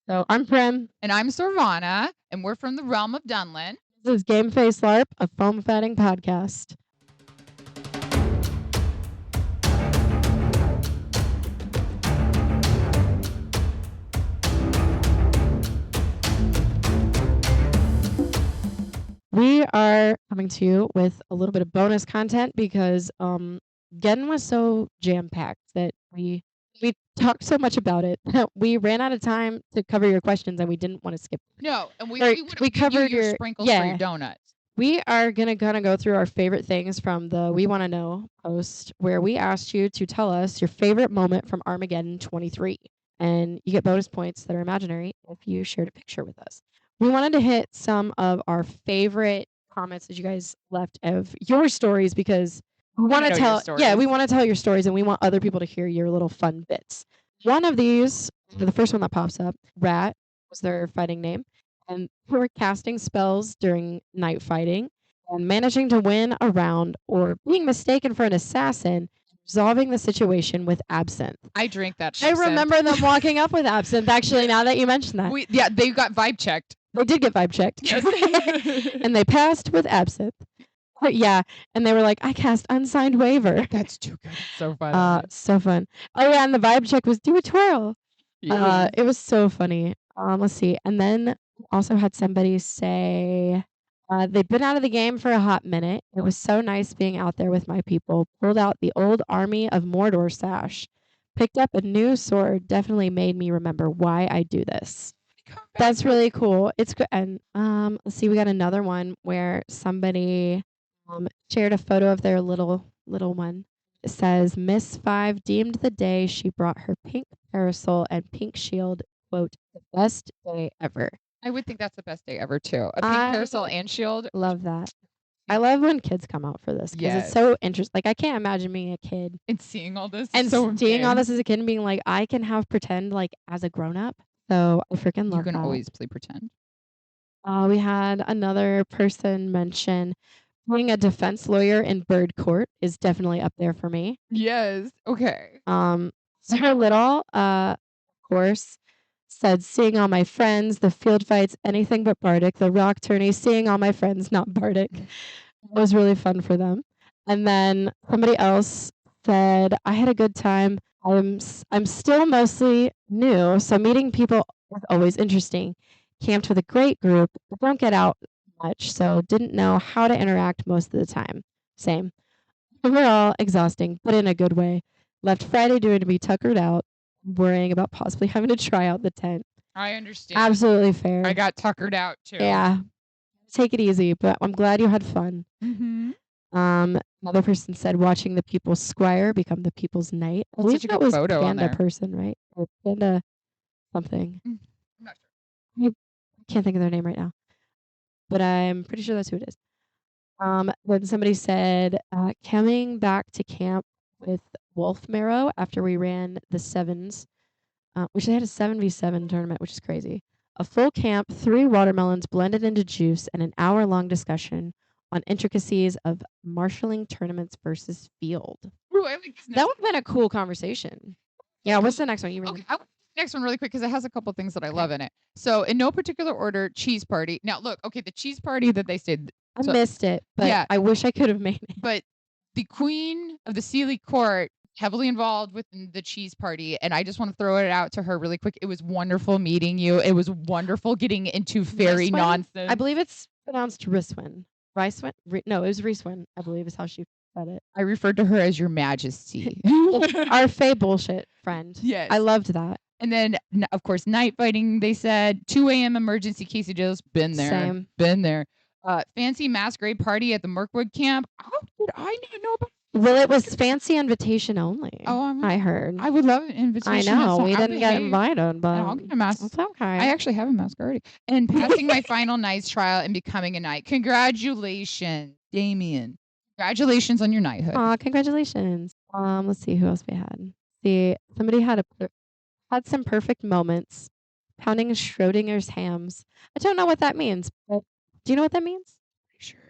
So I'm Prim. And I'm Sorvana, and we're from the realm of Dunlin. This is Game Face LARP, a foam fighting podcast. We are coming to you with a little bit of bonus content because Gen was so jam-packed that we talked so much about it that we ran out of time to cover your questions and we didn't want to skip. No, and we We covered your your sprinkles for your donuts. We are going to kind of go through our favorite things from the We Want to Know post where we asked you to tell us your favorite moment from Armageddon 23. And you get bonus points that are imaginary if you shared a picture with us. We wanted to hit some of our favorite comments that you guys left of your stories because we want to tell we want to tell your stories and we want other people to hear your little fun bits. One of these, the first one that pops up, Rat was their fighting name, and they were casting spells during night fighting and managing to win a round or being mistaken for an assassin, resolving the situation with absinthe. I drink that I remember them walking up with absinthe, actually, now that you mention that. They got vibe checked. They did get vibe checked. Yes. And they passed with absinthe. But yeah, and they were like, I cast unsigned waiver. That's too good. So fun. So fun. Oh yeah, and the vibe check was do a twirl. Yeah. It was so funny. Let's see. And then also had somebody say they've been out of the game for a hot minute. It was so nice being out there with my people. Pulled out the old Army of Mordor sash. Picked up a new sword. Definitely made me remember why I do this. That's really cool. It's good. And let's see, we got another one where somebody shared a photo of their little one. It says, Miss Five deemed the day she brought her pink parasol and pink shield, quote, the best day ever. I would think that's the best day ever, too. A pink parasol and shield. Love that. I love when kids come out for this because it's so interesting. Like, I can't imagine being a kid. And seeing all this. And seeing all this as a kid and being like, I can have pretend like as a grown-up. So I freaking love that. You can always play pretend. We had another person mention being a defense lawyer in Bird Court is definitely up there for me. Yes. Okay. Sarah Little, of course, said seeing all my friends, the field fights, anything but Bardic, the rock tourney, seeing all my friends, not Bardic. It was really fun for them. And then somebody else said, I had a good time. I'm still mostly new, so meeting people is always interesting. Camped with a great group, but don't get out much, so didn't know how to interact most of the time. Same. Overall, exhausting, but in a good way. Left Friday doing to be tuckered out, worrying about possibly having to try out the tent. I understand. Absolutely fair. I got tuckered out, too. Yeah. Take it easy, but I'm glad you had fun. Mm-hmm. Another person said watching the people's squire become the people's knight. I believe that was photo Panda person, right? Or Panda something. I'm not sure. I can't think of their name right now, but I'm pretty sure that's who it is. Then somebody said coming back to camp with Wolf Marrow after we ran the sevens, which they had a 7v7 tournament, which is crazy. A full camp, 3 watermelons blended into juice, and an hour-long discussion on intricacies of marshalling tournaments versus field. Ooh, I like this that would have been a cool conversation. Yeah, what's the next one? Okay, next one really quick because it has a couple things that I love in it. So in no particular order, cheese party. Now look, okay, the cheese party that they stayed. I missed it, but yeah. I wish I could have made it. But the Queen of the Sealy Court heavily involved with the cheese party, and I just want to throw it out to her really quick. It was wonderful meeting you. It was wonderful getting into fairy nonsense. I believe it's pronounced Riswin. Ricewin? No, it was Riswin, I believe is how she said it. I referred to her as Your Majesty. Our Faye bullshit friend. Yes. I loved that. And then, of course, night fighting, they said. 2 a.m. emergency quesadillas. Been there. Same. Been there. Fancy masquerade party at the Mirkwood camp. How did I not know about? Well, it was fancy invitation only. Oh, I heard. I would love an invitation. I know. We didn't get invited, but I'll get a mask. It's okay. I actually have a mask already. And passing my final night trial and becoming a knight. Congratulations, Damien. Congratulations on your knighthood. Aw, congratulations. Let's see who else we had. See, somebody had some perfect moments. Pounding Schrodinger's hams. I don't know what that means, but do you know what that means? Pretty sure.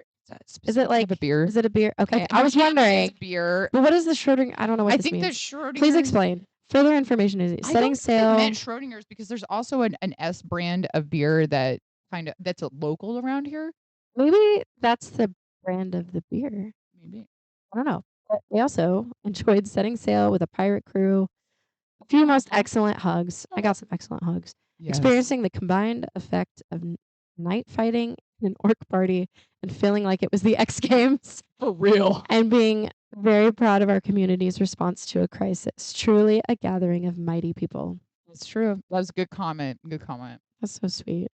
Is it like a beer? Is it a beer? Okay, I was wondering. Beer. But what is the Schrodinger? I don't know what this means. I think the Schrodinger. Please explain. Further information is I setting don't think it meant sail. Schrodinger's because there's also an S brand of beer that that's a local around here. Maybe that's the brand of the beer. Maybe. I don't know. But they also enjoyed setting sail with a pirate crew, a few most excellent hugs. I got some excellent hugs. Yes. Experiencing the combined effect of night fighting in an orc party and feeling like it was the X Games. For real. And being very proud of our community's response to a crisis. Truly a gathering of mighty people. That's true. That was a good comment. Good comment. That's so sweet.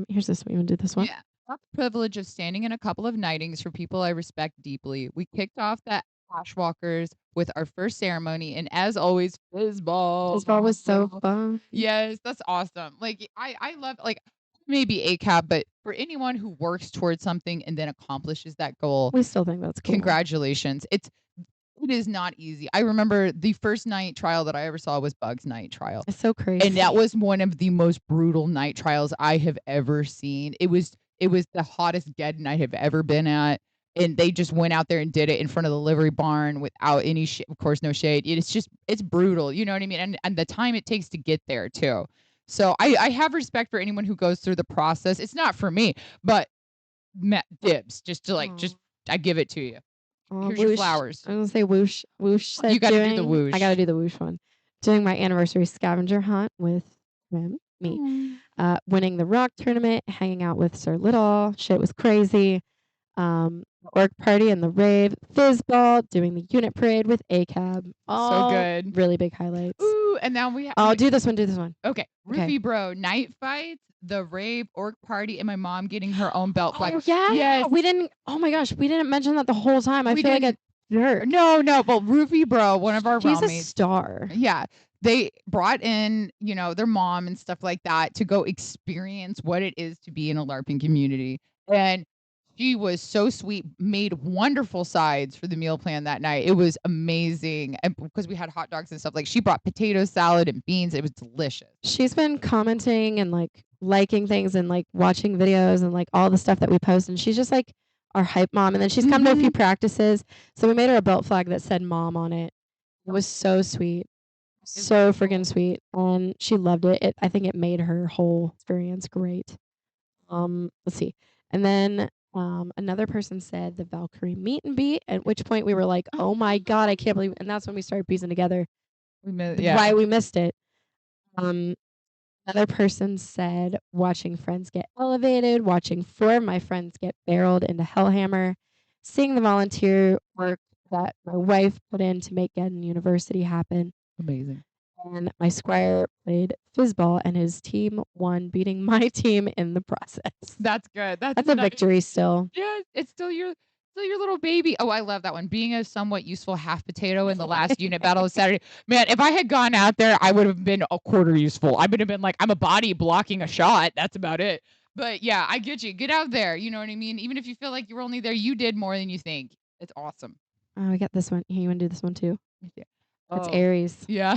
Here's this one. You want to do this one? Yeah. Got the privilege of standing in a couple of nightings for people I respect deeply. We kicked off the Ashwalkers with our first ceremony, and as always, fizzball. Baseball was so fun. Yes, that's awesome. Like I love maybe ACAB, but for anyone who works towards something and then accomplishes that goal, We still think that's cool. congratulations. It is not easy. I remember the first night trial that I ever saw was Bug's night trial. It's so crazy. And that was one of the most brutal night trials I have ever seen. It was the hottest Geddon I have ever been at. And they just went out there and did it in front of the livery barn without any of course, no shade. It's brutal. You know what I mean? And the time it takes to get there too. So I have respect for anyone who goes through the process. It's not for me, but dibs. Just I give it to you. Here's your flowers. I'm gonna say whoosh. Whoosh said You gotta do the whoosh. I gotta do the whoosh one. Doing my anniversary scavenger hunt with him, me. Winning the rock tournament, hanging out with Sir Little. Shit was crazy. Orc party and the rave, fizzball, doing the unit parade with ACAB. So good. Really big highlights. Ooh, and now we have. Oh, do this one. Do this one. Okay. Roofie Bro, night fights, the rave, orc party, and my mom getting her own belt flag. Oh, yeah. Yes. We didn't. Oh my gosh, we didn't mention that the whole time. I We feel like a jerk. No, but Roofie Bro, one of our He's a roommates. star. Yeah. They brought in, their mom and stuff like that to go experience what it is to be in a LARPing community. And she was so sweet, made wonderful sides for the meal plan that night. It was amazing. And because we had hot dogs and stuff, like she brought potato salad and beans. It was delicious. She's been commenting and liking things and watching videos and all the stuff that we post. And she's just our hype mom. And then she's come to a few practices. So we made her a belt flag that said mom on it. It was so sweet. So freaking sweet. And she loved it. I think it made her whole experience great. Let's see. And then another person said the Valkyrie meet and beat, at which point we were like, oh my God, I can't believe. And that's when we started piecing together why we missed it. Another person said watching friends get elevated, watching 4 of my friends get barreled into Hellhammer, seeing the volunteer work that my wife put in to make Geddon University happen. Amazing. And my squire played fizzball and his team won, beating my team in the process. That's good. That's a victory still. Yeah, it's still your little baby. Oh, I love that one. Being a somewhat useful half potato in the last unit battle of Saturday. Man, if I had gone out there, I would have been a quarter useful. I would have been like, I'm a body blocking a shot. That's about it. But yeah, I get you. Get out there. You know what I mean? Even if you feel like you were only there, you did more than you think. It's awesome. Oh, I got this one. You want to do this one too? Yeah. It's Aries. Yeah.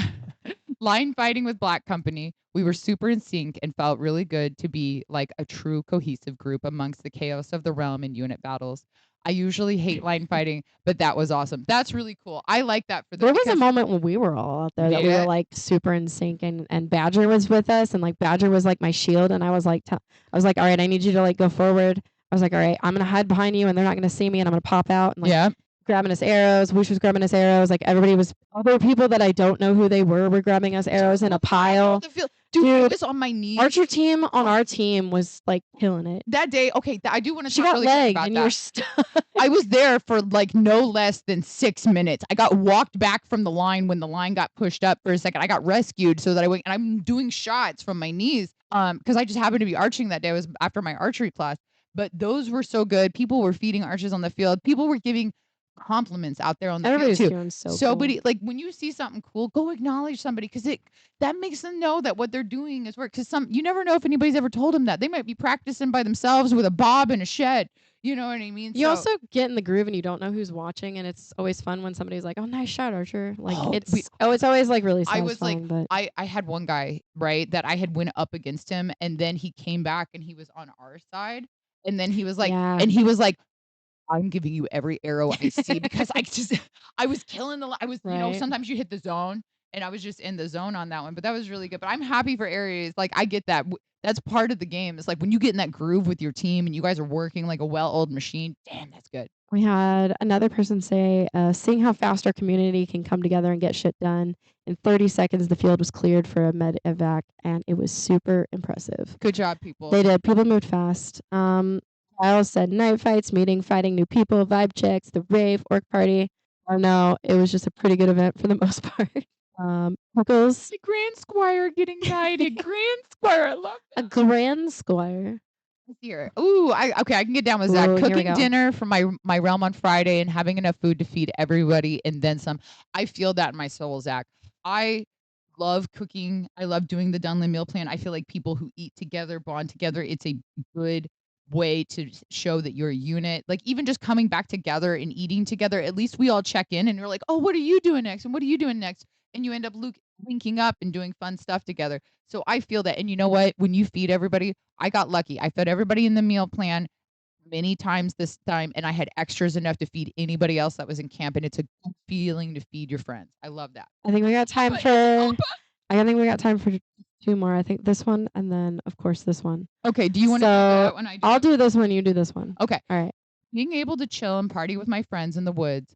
Line fighting with Black Company. We were super in sync and felt really good to be like a true cohesive group amongst the chaos of the realm and unit battles. I usually hate line fighting, but that was awesome. That's really cool. I like that for them. There was a moment when we were all out there that we were super in sync, and Badger was with us, and Badger was my shield, and I was like, all right, I need you to go forward. I was like, all right, I'm gonna hide behind you, and they're not gonna see me, and I'm gonna pop out and grabbing us arrows. Whoosh was grabbing us arrows. Everybody was. Other people that I don't know who they were grabbing us arrows in a pile. Dude, I was on my knees. Archer team on our team was killing it that day. Okay, I do want to. She talk got really legged, about and that. you were stuck. I was there for no less than 6 minutes. I got walked back from the line when the line got pushed up for a second. I got rescued so that I went, and I'm doing shots from my knees. Because I just happened to be arching that day. It was after my archery class. But those were so good. People were feeding archers on the field. People were giving compliments out there on the Everybody's field too. doing so cool. Somebody when you see something cool, go acknowledge somebody because that makes them know that what they're doing is work. Because you never know if anybody's ever told them that. They might be practicing by themselves with a bob and a shed. You know what I mean? You also get in the groove and you don't know who's watching, and it's always fun when somebody's like, "Oh, nice shot, Archer!" It's always really satisfying. But I had one guy that I had went up against him, and then he came back and he was on our side, and then he was like, I'm giving you every arrow I see because I was killing sometimes you hit the zone and I was just in the zone on that one, but that was really good. But I'm happy for Aries. Like, I get that. That's part of the game. It's like when you get in that groove with your team and you guys are working like a well-oiled machine. Damn, that's good. We had another person say, seeing how fast our community can come together and get shit done. In 30 seconds, the field was cleared for a med evac, and it was super impressive. Good job, people. They did. People moved fast. Kyle said night fights, meeting, fighting new people, vibe checks, the rave, orc party. Oh no, it was just a pretty good event for the most part. Pickles. The Grand Squire getting knighted. Grand Squire, I love that. A Grand Squire. Here. Ooh, I can get down with that. Ooh, here we Cooking go. dinner for my realm on Friday and having enough food to feed everybody and then some. I feel that in my soul, Zach. I love cooking. I love doing the Dunley meal plan. I feel like people who eat together bond together. It's a good way to show that you're a unit. Like even just coming back together and eating together, at least we all check in and you're like, oh, what are you doing next? And what are you doing next? And you end up linking up and doing fun stuff together. So I feel that. And you know what? When you feed everybody, I got lucky. I fed everybody in the meal plan many times this time, and I had extras enough to feed anybody else that was in camp. And it's a good feeling to feed your friends. I love that. I think we got time for. I think we got time for 2 more. I think this one, and then of course this one. Okay. Do you want to do that one? I'll do this one. You do this one. Okay. All right. Being able to chill and party with my friends in the woods,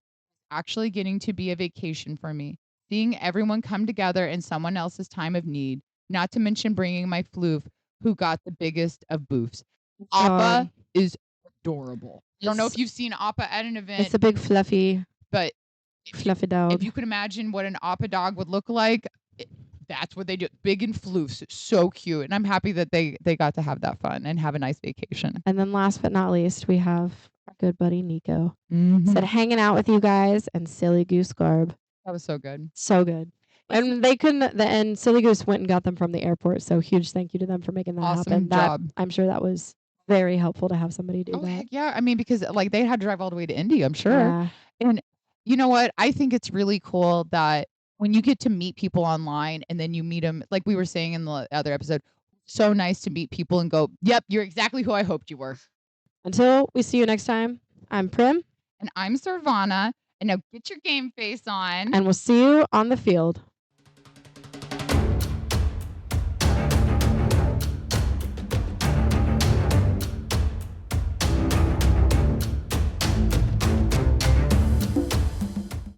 actually getting to be a vacation for me. Seeing everyone come together in someone else's time of need, not to mention bringing my floof, who got the biggest of boofs. Appa is adorable. I don't know if you've seen Appa at an event. It's a big fluffy, but dog. If you could imagine what an Appa dog would look like, that's what they do. Big and floofs. So cute. And I'm happy that they got to have that fun and have a nice vacation. And then last but not least, we have our good buddy Nico. Mm-hmm. Said hanging out with you guys and Silly Goose Garb. That was so good. So good. And they couldn't, and Silly Goose went and got them from the airport. So huge thank you to them for making that happen. Job. I'm sure that was very helpful to have somebody do that. Heck yeah. I mean, because like they had to drive all the way to India, I'm sure. Yeah. And you know what? I think it's really cool that when you get to meet people online and then you meet them, like we were saying in the other episode, so nice to meet people and go, yep, you're exactly who I hoped you were. Until we see you next time, I'm Prim. And I'm Servana. And now get your game face on. And we'll see you on the field.